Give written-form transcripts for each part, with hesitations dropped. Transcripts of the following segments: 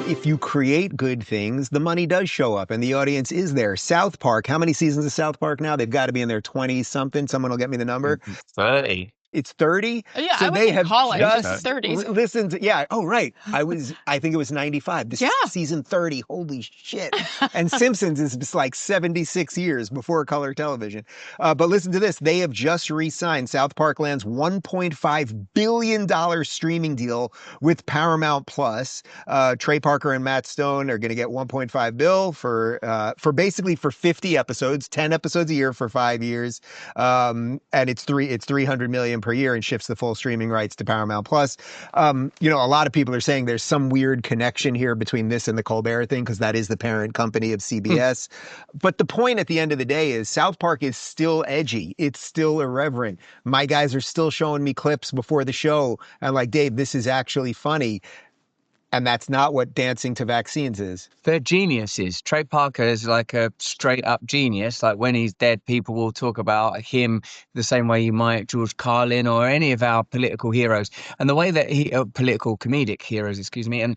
if you create good things, the money does show up and the audience is there. South Park, how many seasons of South Park now? They've got to be in their 20 something. Someone will get me the number. 30. It's 30. Yeah, So I was they in have college. just 30s. listened to, yeah. Oh, right. I think it was 95. This Yeah. is season 30. Holy shit. And Simpsons is just like 76 years before color television. But listen to this. They have just re-signed South Park Land's $1.5 billion streaming deal with Paramount Plus. Trey Parker and Matt Stone are going to get 1.5 bill for basically for 50 episodes, 10 episodes a year for 5 years. And it's 300 million per year and shifts the full streaming rights to Paramount Plus. A lot of people are saying there's some weird connection here between this and the Colbert thing because that is the parent company of CBS. But the point at the end of the day is South Park is still edgy. It's still irreverent. My guys are still showing me clips before the show. I'm like, Dave, this is actually funny. And that's not what Dancing to Vaccines is. They're geniuses. Trey Parker is like a straight up genius. Like when he's dead, people will talk about him the same way you might George Carlin or any of our political heroes. And the way that political comedic heroes, excuse me. And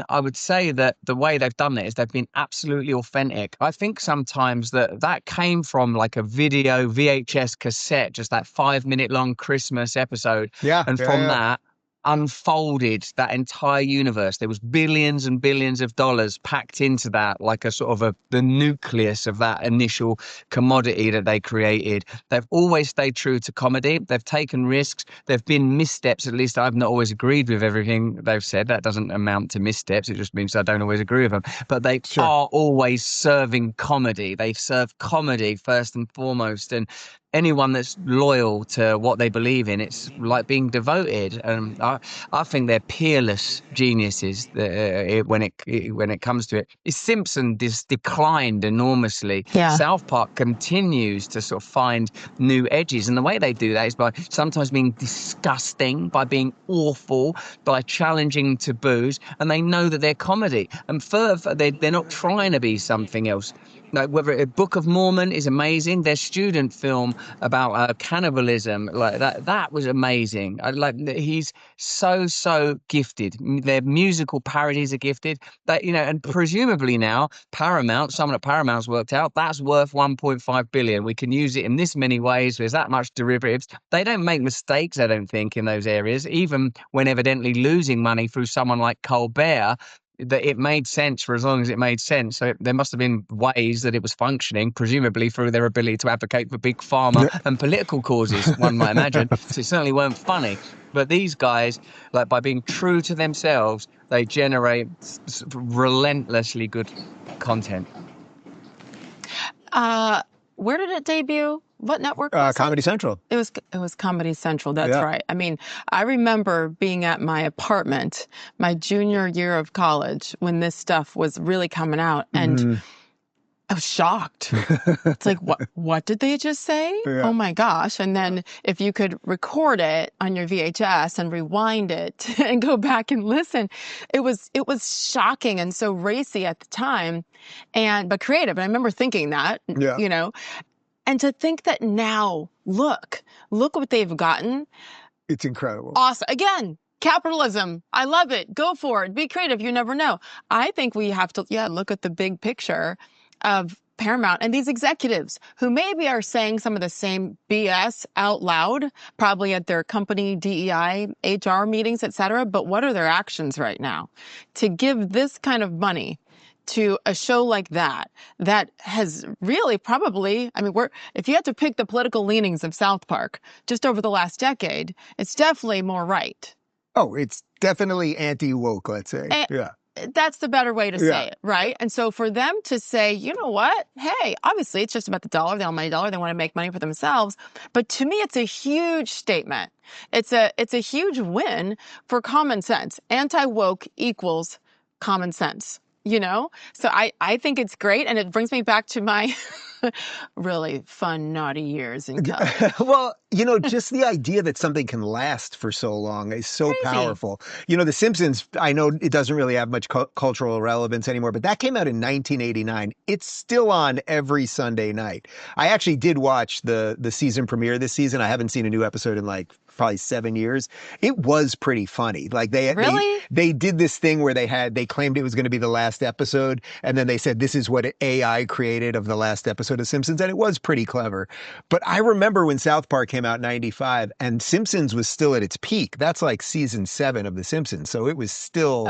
I would say that the way they've done it is they've been absolutely authentic. I think sometimes that came from like a video VHS cassette, just that 5-minute long Christmas episode. Yeah. And from that, unfolded that entire universe. There was billions and billions of dollars packed into that, like a sort of the nucleus of that initial commodity that they created. They've always stayed true to comedy. They've taken risks. There've been missteps. At least I've not always agreed with everything they've said. That doesn't amount to missteps. It just means I don't always agree with them. But they are always serving comedy. They serve comedy first and foremost. And anyone that's loyal to what they believe in, it's like being devoted. I think they're peerless geniuses when it comes to it. Simpson declined enormously. Yeah. South Park continues to sort of find new edges, and the way they do that is by sometimes being disgusting, by being awful, by challenging taboos, and they know that they're comedy. And further, they're not trying to be something else. Like whether a Book of Mormon is amazing, their student film about cannibalism, like that was amazing. He's so gifted. Their musical parodies are gifted. And presumably now someone at Paramount's worked out that's worth 1.5 billion. We can use it in this many ways. There's that much derivatives. They don't make mistakes, I don't think, in those areas, even when evidently losing money through someone like Colbert. That it made sense for as long as it made sense. So there must have been ways that it was functioning, presumably through their ability to advocate for big pharma and political causes, one might imagine. So it certainly weren't funny. But these guys, like by being true to themselves, they generate relentlessly good content. Where did it debut? What network was it? Comedy Central. It was Comedy Central. That's right. I mean, I remember being at my apartment my junior year of college when this stuff was really coming out, and I was shocked. It's like, what did they just say? Yeah. Oh my gosh. And then if you could record it on your VHS and rewind it and go back and listen, it was shocking and so racy at the time, but creative. And I remember thinking that, and to think that now, look what they've gotten. It's incredible. Awesome. Again, capitalism. I love it. Go for it. Be creative. You never know. I think we have to, look at the big picture of Paramount and these executives who maybe are saying some of the same BS out loud, probably at their company DEI, HR meetings, et cetera. But what are their actions right now? To give this kind of money to a show like that has really probably, if you had to pick the political leanings of South Park just over the last decade, it's definitely more right. Oh, it's definitely anti-woke, let's say. That's the better way to say it, right? And so for them to say, you know what? Hey, obviously it's just about the dollar, the almighty dollar. They want to make money for themselves. But to me, it's a huge statement. It's a huge win for common sense. Anti-woke equals common sense. So I think it's great. And it brings me back to my really fun, naughty years in college. Well, just the idea that something can last for so long is so Crazy. Powerful. The Simpsons, I know it doesn't really have much cultural relevance anymore, but that came out in 1989. It's still on every Sunday night. I actually did watch the season premiere this season. I haven't seen a new episode in like probably 7 years. It was pretty funny. Like Really? they did this thing where they claimed it was going to be the last episode, and then they said this is what AI created of the last episode of Simpsons, and it was pretty clever. But I remember when South Park came out in '95, and Simpsons was still at its peak. That's like season 7 of The Simpsons, so it was still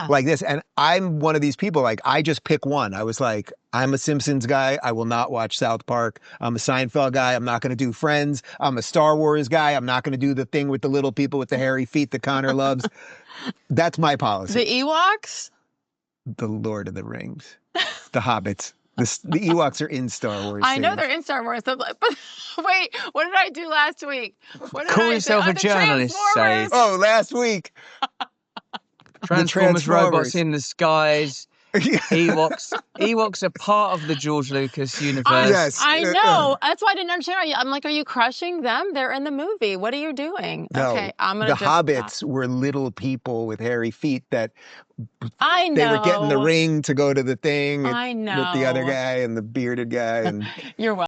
like this. And I'm one of these people, like I just pick one. I was like, I'm a Simpsons guy. I will not watch South Park. I'm a Seinfeld guy. I'm not going to do Friends. I'm a Star Wars guy. I'm not going to do the thing with the little people with the hairy feet that Connor loves. That's my policy. The Ewoks? The Lord of the Rings. The Hobbits. The Ewoks are in Star Wars. I know they're in Star Wars. But wait, what did I do last week? Call yourself a journalist, Sage. Oh, last week. Transformers, robots in the skies. Ewoks are part of the George Lucas universe. Yes. I know. That's why I didn't understand. I'm like, are you crushing them? They're in the movie. What are you doing? No, okay, I'm gonna. The Hobbits were little people with hairy feet that I know. they were getting the ring to go to the thing I know. with the other guy and the bearded guy. And You're welcome.